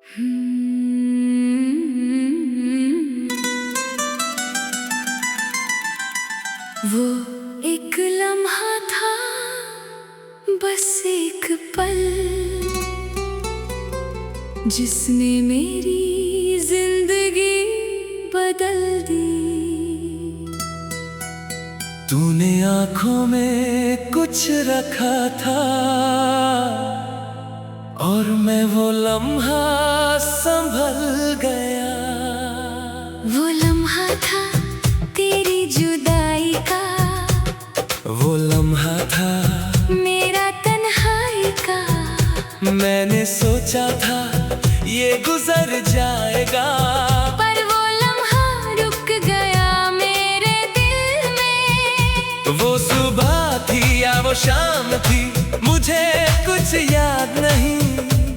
वो एक लम्हा था, बस एक पल, जिसने मेरी जिंदगी बदल दी। तूने आंखों में कुछ रखा था और मैं वो लम्हा संभल गया। वो लम्हा था तेरी जुदाई का, वो लम्हा था मेरा तन्हाई का। मैंने सोचा था ये गुजर जाएगा, पर वो लम्हा रुक गया मेरे दिल में। वो सुबह थी या वो शाम थी मुझे कुछ याद नहीं,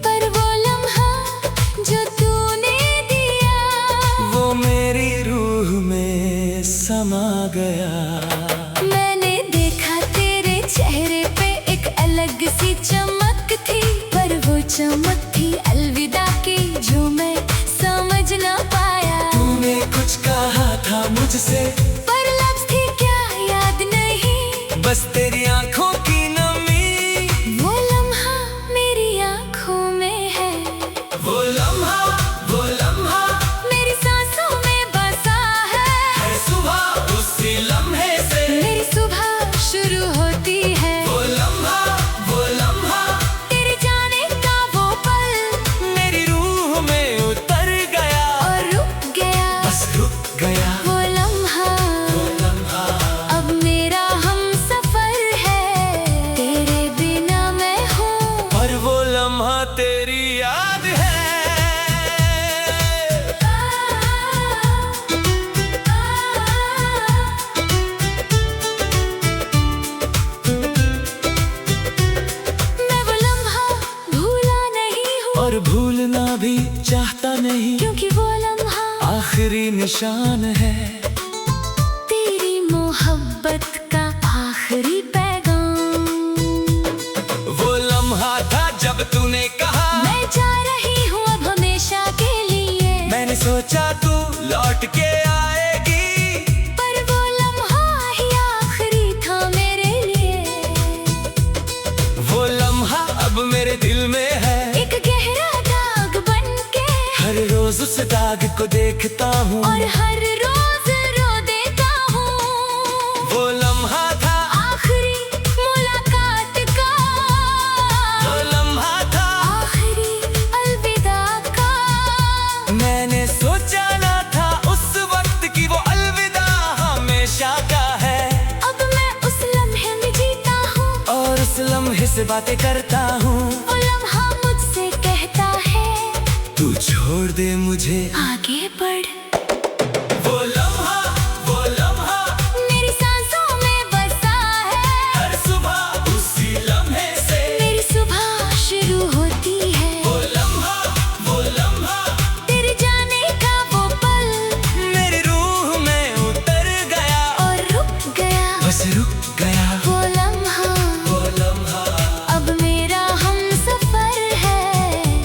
पर वो लम्हा जो तूने दिया, वो मेरी रूह में समा गया। मैंने देखा तेरे चेहरे पे एक अलग सी चमक थी, पर वो चमक थी अलविदा की जो मैं समझ ना पाया। तूने कुछ कहा था मुझसे, पर लफ्ज़ थी क्या याद नहीं, बस तेरी आंखों की नमी। वो लम्हा मेरी आँखों में है, वो लम्हा मेरी सांसों में बसा है सुबह उसी लम्हे से मेरी सुबह शुरू होती है। वो लम्हा तेरे जाने का वो पल मेरी रूह में उतर गया और रुक गया। बस रुक गया। वो लम्हा अब मेरा हमसफर है, तेरे बिना मैं हूँ, पर वो लम्हा तेरी याद है। मैं वो लम्हा भूला नहीं हूँ, और भूलना भी चाहता नहीं, क्योंकि वो लम्हा आखिरी निशान है तेरी मोहब्बत का आखिरी पैगाम। वो लम्हा था जब तूने कहा मैं जा रही हूँ अब हमेशा के लिए, मैंने सोचा तू लौट के आएगी, पर वो लम्हा ही आखिरी था मेरे लिए। वो लम्हा अब मेरे दिल में है, एक गहरा दाग बन के, हर रोज उस दाग को देखता हूँ और हर रोज रो देता हूँ। वो लम्हा था आखिरी मुलाकात का, वो लम्हा था आखिरी अलविदा का। मैंने सोचा ना था उस वक्त की वो अलविदा हमेशा का है। अब मैं उस लम्हे में जीता हूँ, और उस लम्हे से बातें करता हूँ। वो लम्हा मुझसे कहता है तू छोड़ दे मुझे आगे बढ़। वो लम्हा मेरी सांसों में बसा है, हर सुबह उसी लम्हे से मेरी सुबह शुरू होती है। वो लम्हा तेरे जाने का वो पल मेरी रूह में उतर गया और रुक गया। बस रुक गया। वो लम्हा अब मेरा हमसफर है,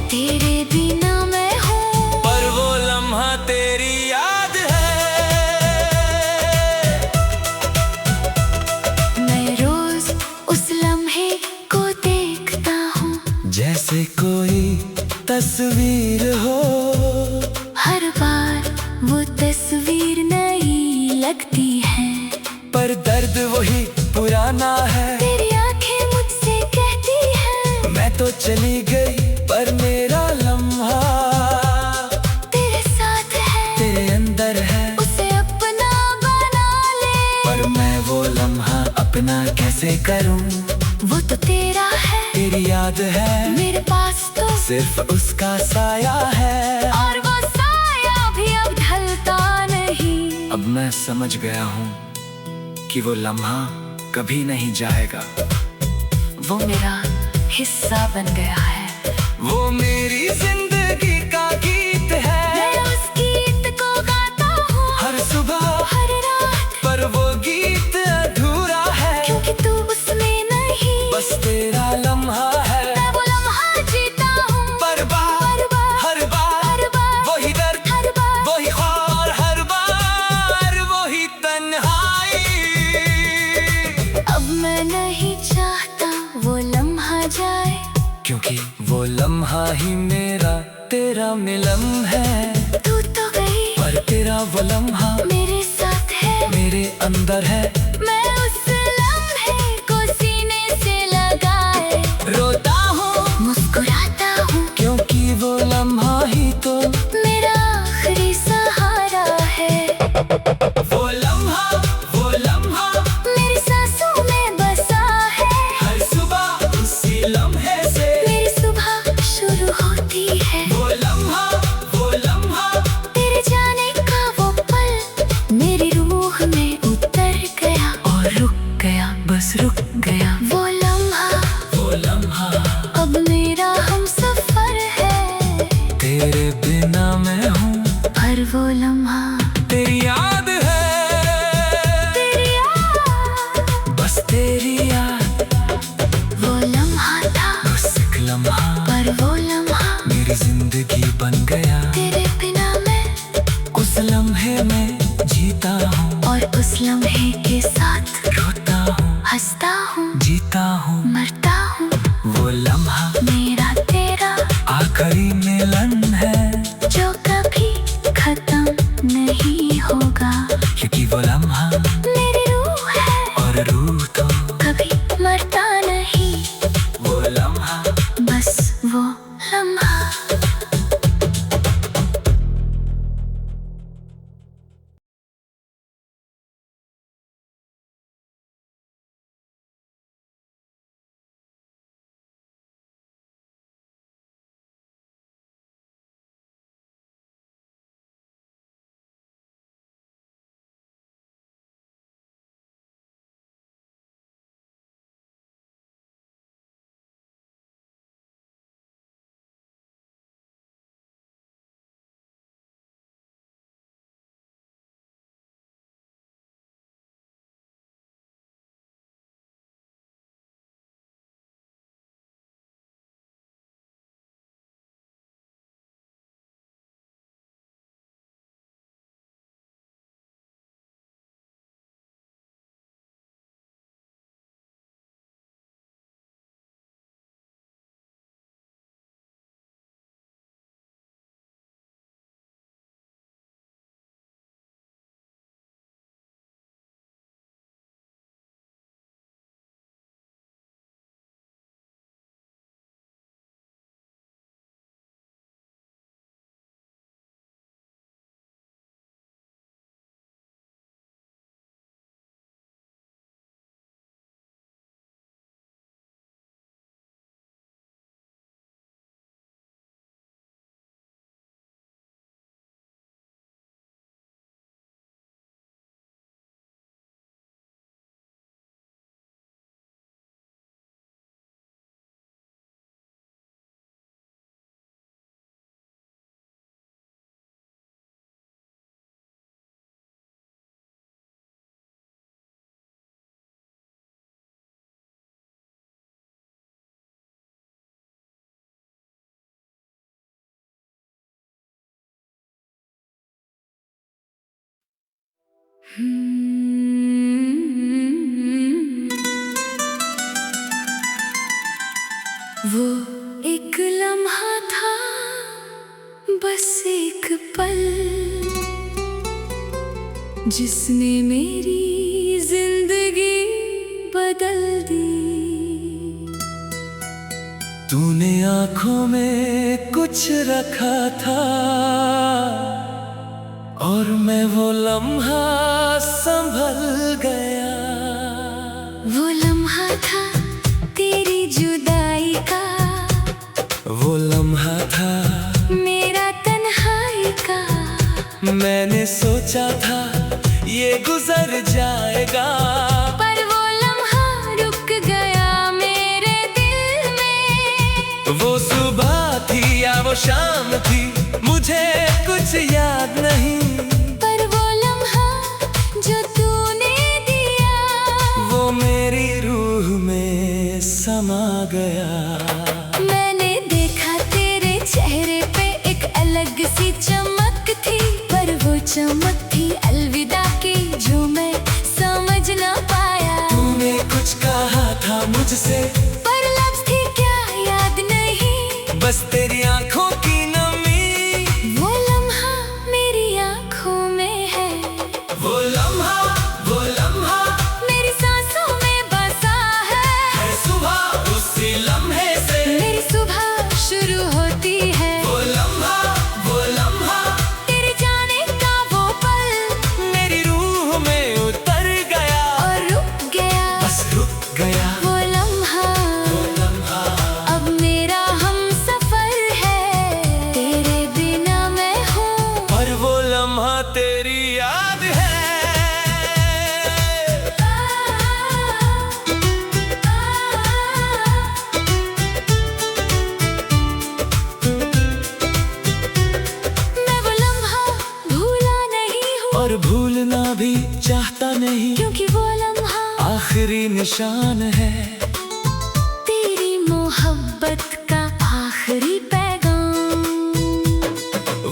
तेरे बिना मैं हूँ, पर वो लम्हा तेरी याद है। मैं रोज उस लम्हे को देखता हूँ, जैसे कोई तस्वीर हो, हर बार वो तस्वीर नई लगती है, पर दर्द वही पुराना है। तेरी आंखें मुझसे कहती हैं मैं तो चली गई पर मेरा लम्हा तेरे साथ है, तेरे अंदर है, उसे अपना बना ले। पर मैं वो लम्हा अपना कैसे करूं? वो तो तेरा है, तेरी याद है मेरे पास तो सिर्फ उसका साया है, और वो साया भी अब ढलता नहीं। अब मैं समझ गया हूँ कि वो लम्हा कभी नहीं जाएगा। वो मेरा हिस्सा बन गया है, वो मेरी जिंदगी का गीत है, मैं उस गीत को गाता हूँ हर सुबह हर रात, पर वो गीत अधूरा है, क्योंकि तू उसमें नहीं। बस तेरा लम्हा है। मैं वो लम्हा जीता हूँ पर बार हर बार, हर बार लम्हा ही मेरा तेरा मिलन है। तू तो गई पर तेरा वो लम्हा मेरे साथ है, मेरे अंदर है। मैं उस लम्हे को सीने से लगाए रोता हूँ मुस्कुराता हूँ, क्योंकि वो लम्हा ही तो मेरा आखिरी सहारा है। वो लम्हा मेरी सांसों में बसा है, हर सुबह उसी लम्हे से मेरी सुबह शुरू होती है। वो लम्हा तेरे जाने का वो पल मेरी रूह में उतर गया और रुक गया, बस रुक गया। वो लम्हा अब मेरा हमसफर है। तेरे बिना मैं हूँ, पर वो लम्हा तेरी याद है, बस तेरी याद। वो लम्हा था, बस एक लम्हा, पर वो लम्हा मेरी जिंदगी बन गया। तेरे बिना मैं उस लम्हे में जीता हूँ, और उस लम्हे के साथ रोता हूँ, हंसता हूँ, जीता हूँ, मरता हूँ। वो लम्हा मेरा तेरा आखिरी मिलन है, जो कभी खत्म नहीं होगा, क्योंकि वो लम्हा मेरी रूह है और रूह तो कभी मरता नहीं। वो लम्हा। बस वो लम्हा। वो एक लम्हा था, बस एक पल, जिसने मेरी जिंदगी बदल दी। तूने आँखों में कुछ रखा था और मैं वो लम्हा संभल गया। वो लम्हा था तेरी जुदाई का, वो लम्हा था मेरा तन्हाई का। मैंने सोचा था ये गुजर जाएगा, पर वो लम्हा रुक गया मेरे दिल में। वो सुबह थी या वो शाम थी, मुझे कुछ याद नहीं। पर वो लम्हा जो तूने दिया, वो मेरी रूह में समा गया। मैंने देखा तेरे चेहरे पे एक अलग सी चमक थी, पर वो चमक थी अलविदा की, जो मैं समझ ना पाया। तूने कुछ कहा था मुझसे, पर लफ्ज़ थी क्या याद नहीं। बस तेरी तेरी आंखों की नमी, वो लम्हा मेरी आंखों में है, वो लम्हा मेरी सांसों में बसा है सुबह उसी लम्हे से मेरी सुबह शुरू होती है। वो लम्हा तेरे जाने का वो पल मेरी रूह में उतर गया और रुक गया, बस रुक गया। वो लम्हा अब मेरा हमसफर है, तेरे बिना मैं हूँ और वो लम्हा तेरी याद है। मैं वो लम्हा भूला नहीं हूँ और भूलना भी चाहता नहीं, क्योंकि वो लम्हा आखिरी निशान है तेरी मोहब्बत का आखिरी पैगाम।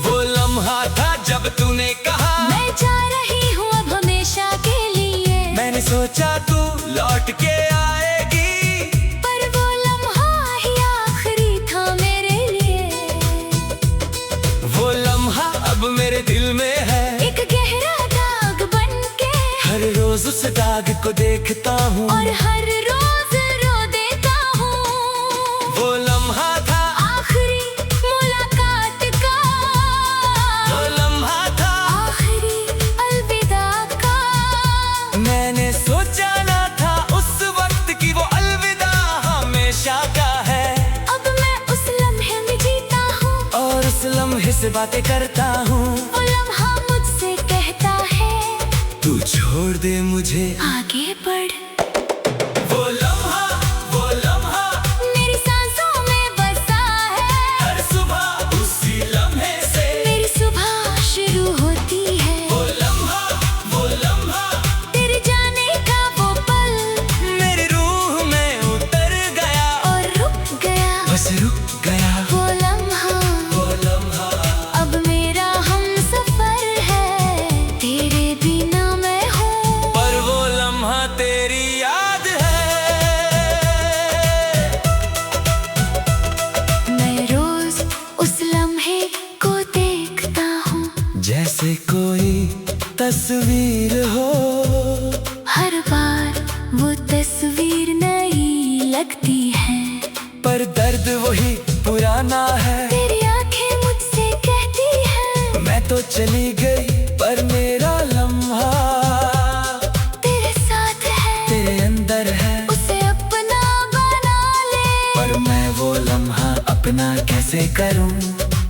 वो लम्हा था जब तूने कहा मैं जा रही हूँ अब हमेशा के लिए, मैंने सोचा तू लौट के आएगी, पर वो लम्हा ही आखिरी था मेरे लिए। वो लम्हा अब मेरे दिल में है, एक गहरा दाग बनके हर रोज उस दाग को देखता हूँ और हर रोज रो देता हूँ। वो लम्हा था आखिरी मुलाकात का, वो लम्हा था आखिरी अलविदा का। मैंने सोचा ना था उस वक्त की वो अलविदा हमेशा का है, अब मैं उस लम्हे में जीता हूँ और उस लम्हे से बातें करता हूँ। वो लम्हा मुझसे कहता है तू छोड़ दे मुझे आगे बढ़। वो लम्हा मेरी सांसों में बसा है, हर सुबह उसी लम्हे से मेरी सुबह शुरू होती है। वो लम्हा तेरे जाने का वो पल मेरी रूह में उतर गया और रुक गया, बस रुक गया। वो लम्हा अब मेरा हमसफर है, तेरे बिना मैं हूँ पर वो लम्हा तेरी याद है। मैं रोज उस लम्हे को देखता हूँ, जैसे कोई तस्वीर हो, हर बार वो तस्वीर नई लगती है, पर दर्द वही पुराना है। तेरी आंखें मुझसे कहती हैं मैं तो चली गई पर मेरा लम्हा तेरे साथ है, तेरे अंदर है, उसे अपना बना ले। पर मैं वो लम्हा अपना कैसे करूं?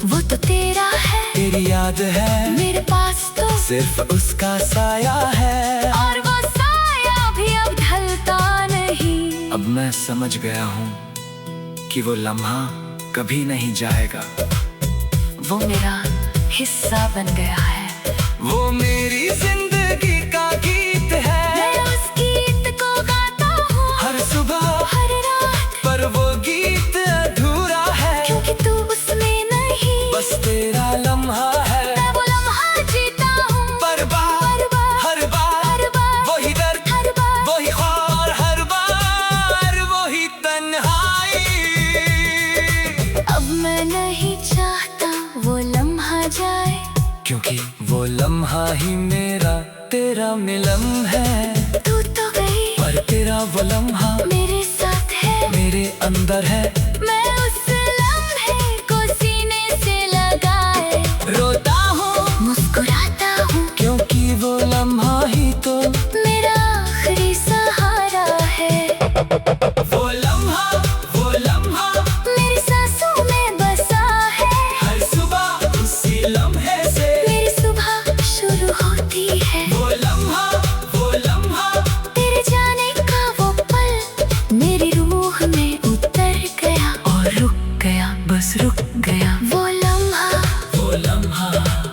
वो तो तेरा है, तेरी याद है, मेरे पास तो सिर्फ उसका साया है, और वो साया भी अब ढलता नहीं। अब मैं समझ गया हूँ कि वो लम्हा कभी नहीं जाएगा। वो मेरा हिस्सा बन गया है, वो मेरी जिंदगी का गीत है, मैं उस गीत को गाता हूँ हर सुबह हर रात, पर वो गीत अधूरा है, क्योंकि तू उसमें नहीं। बस तेरा लम्हा है। मैं वो लम्हा जीता हूँ हर बार हर बार वही दर्द, हर बार वही ख्वाब, हर बार वही तन्हाई। अब मैं नहीं चाहता वो लम्हा जाए, क्योंकि वो लम्हा ही मेरा तेरा मिलन है। तू तो गई पर तेरा वो लम्हा मेरे साथ है, मेरे अंदर है। मैं उस लम्हे को सीने से लगाए रोता हूँ, मुस्कुराता हूँ, क्योंकि वो लम्हा ही तो मेरा आखिरी सहारा है। वो लम्हा मेरी सांसों में बसा है, हर सुबह उसी लम्हे से मेरी सुबह शुरू होती है। वो लम्हा तेरे जाने का वो पल मेरी रूह में उतर गया और रुक गया, बस रुक गया। वो लम्हा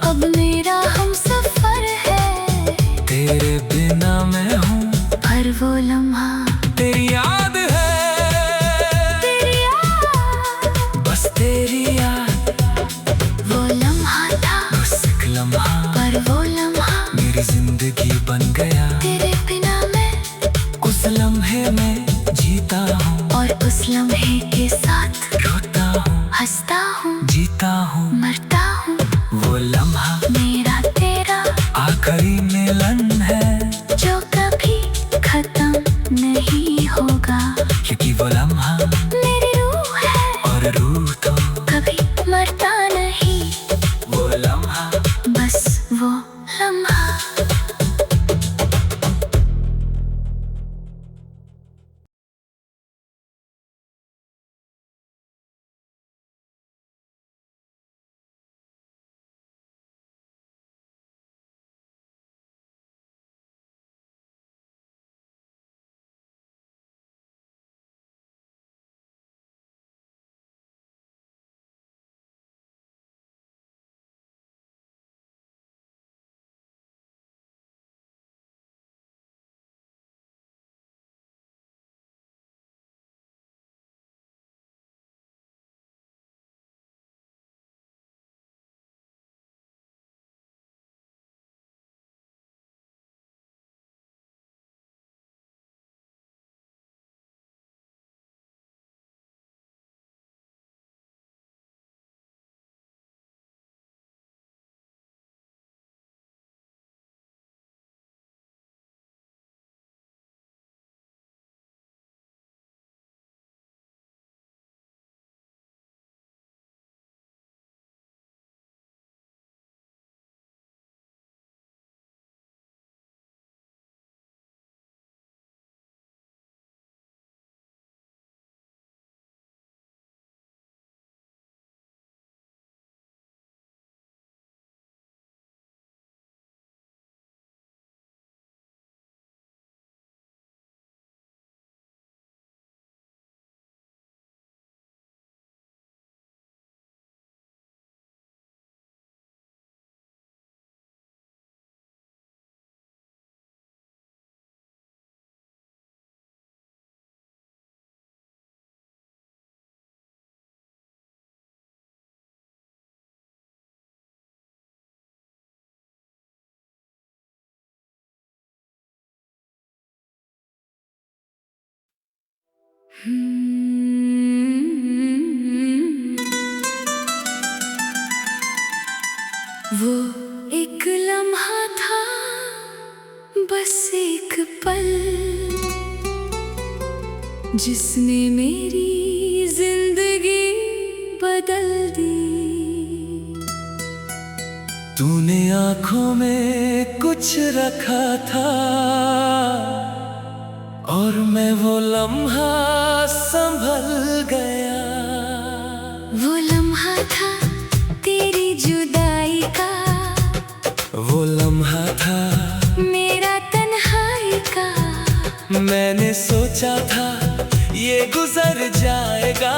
अब मेरा हमसफर है, तेरे बिना मैं हूँ, पर वो लम्हा तेरी याद है, तेरी याद, बस तेरी याद। वो लम्हा था बस एक लम्हा पर वो लम्हा मेरी जिंदगी बन गया। तेरे बिना मैं उस लम्हे में जीता हूँ और उस लम्हे के साथ रोता हूँ। हंसता हूँ। जीता हूँ, मरता हूँ, वो लम्हा मेरा तेरा आखिरी मिलन है, जो कभी खत्म नहीं होगा। क्योंकि वो लम्हा मेरी रूह है और रूह तो कभी मरता नहीं, वो लम्हा बस वो लम्हा। वो एक लम्हा था, बस एक पल, जिसने मेरी जिंदगी बदल दी। तूने आँखों में कुछ रखा था और मैं वो लम्हा संभल गया। वो लम्हा था तेरी जुदाई का, वो लम्हा था मेरा तन्हाई का। मैंने सोचा था ये गुजर जाएगा,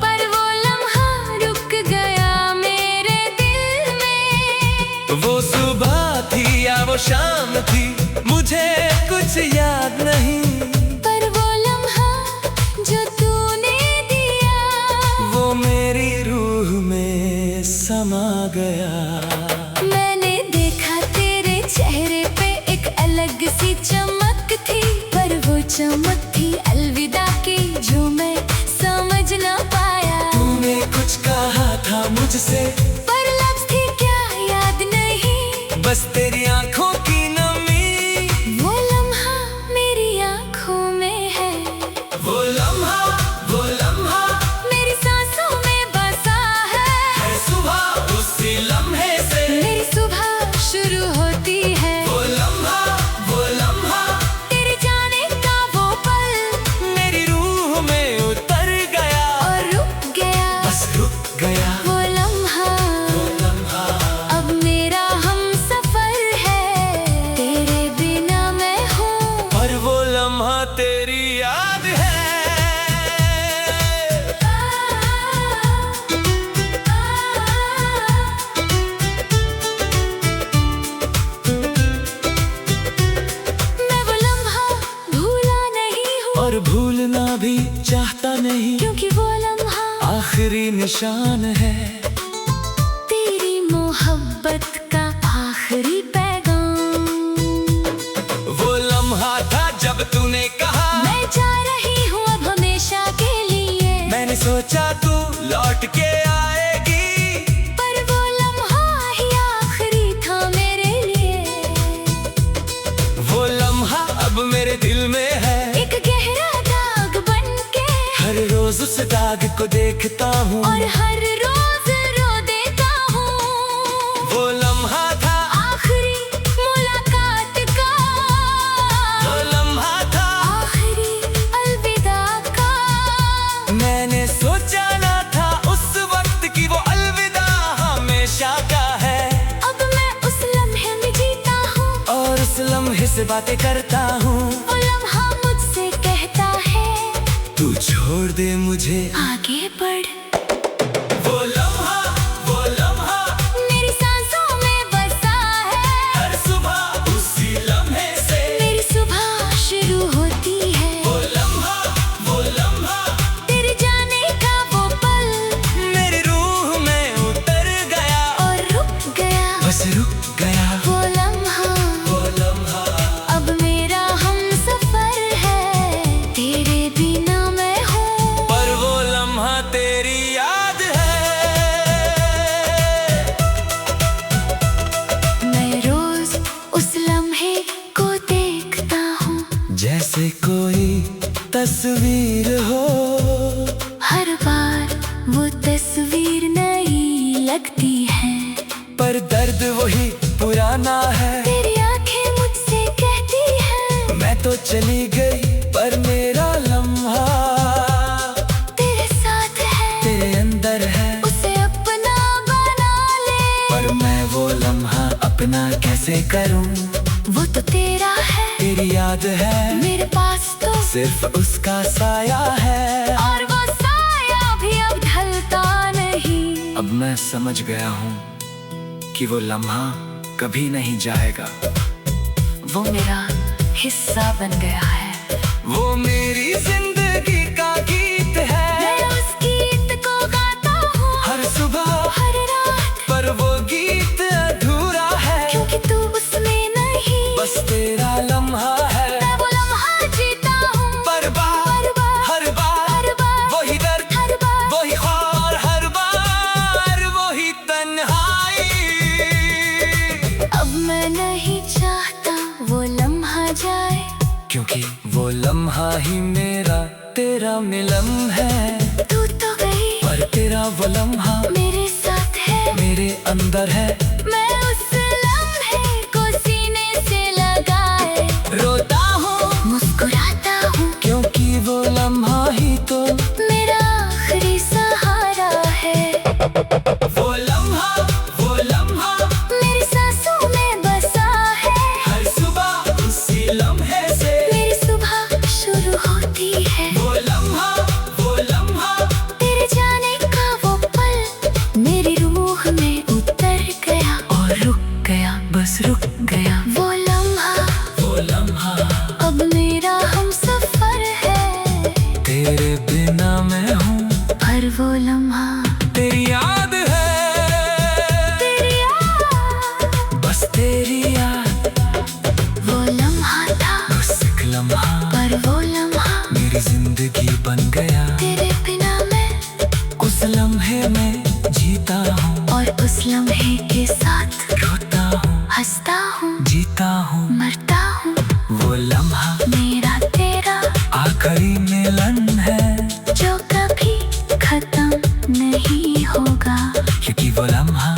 पर वो लम्हा रुक गया मेरे दिल में। वो सुबह थी या वो शाम थी, मुझे कुछ याद नहीं, पर वो लम्हा जो तूने दिया, वो मेरी रूह में समा गया। मैंने देखा तेरे चेहरे पे एक अलग सी चमक थी, पर वो चमक थी अलविदा की, जो मैं समझ ना पाया। तूने कुछ कहा था मुझसे, पर लफ्ज़ थी क्या याद नहीं, बस तेरी आंखों की नमी। वो लम्हा मेरी आँखों में है, वो लम्हा मेरी सांसों में बसा है सुबह उसी लम्हे से मेरी सुबह शुरू होती है। वो लम्हा तेरे जाने का वो पल, मेरी रूह में उतर गया और रुक गया, बस रुक गया। वो लम्हा अब मेरा हमसफर है, तेरे बिना मैं हूँ, पर वो लम्हा तेरी याद है। मैं वो लम्हा भूला नहीं हूँ, और भूलना भी चाहता नहीं, क्योंकि वो लम्हा आखिरी निशान है। तेरी मोहब्बत का आखिरी पैगाम। वो लम्हा था जब तूने कहा मैं जा रही हूँ अब हमेशा के लिए, मैंने सोचा तू लौट के आएगी, को देखता हूँ और हर रोज रो देता हूँ। वो लम्हा था आखिरी मुलाकात का, वो लम्हा था आखिरी अलविदा का। मैंने सोचा ना था उस वक्त की वो अलविदा हमेशा का है। अब मैं उस लम्हे में जीता हूँ और उस लम्हे से बातें करता हूँ। वो लम्हा मुझसे कहता है तू छोड़ दे मुझे आगे बढ़। वो लम्हा मेरी सांसों में बसा है, हर सुबह उसी लम्हे से मेरी सुबह शुरू होती है। वो लम्हा तेरे जाने का वो पल मेरी रूह में उतर गया और रुक गया, बस रुक गया वो लम्हा। वो लम्हा। अब मेरा हमसफर है, तेरे बिना मैं हूँ, पर वो लम्हा तेरी याद है। मैं रोज उस लम्हे को देखता हूँ, जैसे कोई तस्वीर हो, हर बार वो तस्वीर नई लगती है। पर दर्द वही पुराना है। तेरी आंखें मुझसे कहती हैं मैं तो चली गई पर मेरा लम्हा तेरे साथ है, तेरे अंदर है। उसे अपना बना ले। पर मैं वो लम्हा अपना कैसे करूं? वो तो तेरा है, तेरी याद है, मेरे पास तो सिर्फ उसका साया है। और वो साया भी अब ढलता नहीं। अब मैं समझ गया हूँ कि वो लम्हा कभी नहीं जाएगा। वो मेरा हिस्सा बन गया है, वो मेरी जिंदगी का गीत है। मैं उस गीत को गाता हूँ हर सुबह हर रात, पर वो गीत अधूरा है, क्योंकि तू उसमें नहीं। बस तेरा लम्हा है। मैं वो लम्हा जीता हूँ, पर बार हर बार वही दर्द, हर बार वही ख्वाब, हर बार वही तन्हाई। अब मैं नहीं चाहता वो लम्हा जाए, क्योंकि वो लम्हा ही मेरा तेरा मिलन है। तू तो गई पर तेरा वो लम्हा मेरे साथ है, मेरे अंदर है। मैं उस लम्हे को सीने से लगाए रोता हूँ, मुस्कुराता हूँ, क्योंकि वो लम्हा ही तो मेरा आखिरी सहारा है। वो लम्हा मेरी सांसों में बसा है, हर सुबह उसी लम्हे से मेरी सुबह शुरू होती है। वो लम्हा तेरे जाने का वो पल मेरी रूह में उतर गया और रुक गया, बस रुक गया। वो लम्हा अब मेरा हमसफर है, तेरे बिना मैं हूँ, पर वो लम्हा तेरी याद है, तेरी याद, बस तेरी याद। वो लम्हा था, बस एक लम्हा पर वो लम्हा मेरी जिंदगी बन गया। तेरे बिना मैं उस लम्हे में जीता हूँ और उस लम्हे के साथ रोता हूँ, हंसता हूँ, जीता हूँ। मरता हूँ। वो लम्हा मेरा तेरा आखिरी मिलन है, जो कभी खत्म नहीं होगा, क्योंकि वो लम्हा